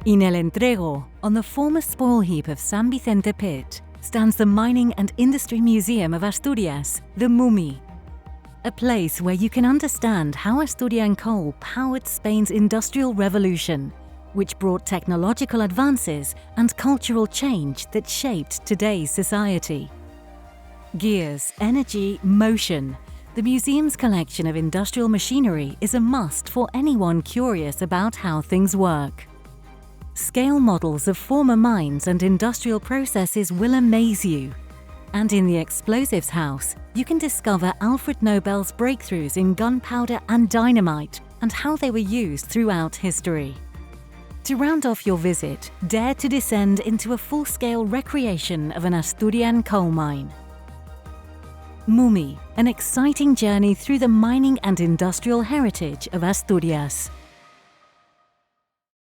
In El Entrego, on the former spoil heap of San Vicente Pit, stands the Mining and Industry Museum of Asturias, the MUMI. A place where you can understand how Asturian coal powered Spain's industrial revolution, which brought technological advances and cultural change that shaped today's society. Gears, energy, motion. The museum's collection of industrial machinery is a must for anyone curious about how things work. Scale models of former mines and industrial processes will amaze you. And in the Explosives House, you can discover Alfred Nobel's breakthroughs in gunpowder and dynamite and how they were used throughout history. To round off your visit, dare to descend into a full-scale recreation of an Asturian coal mine. MUMI, an exciting journey through the mining and industrial heritage of Asturias.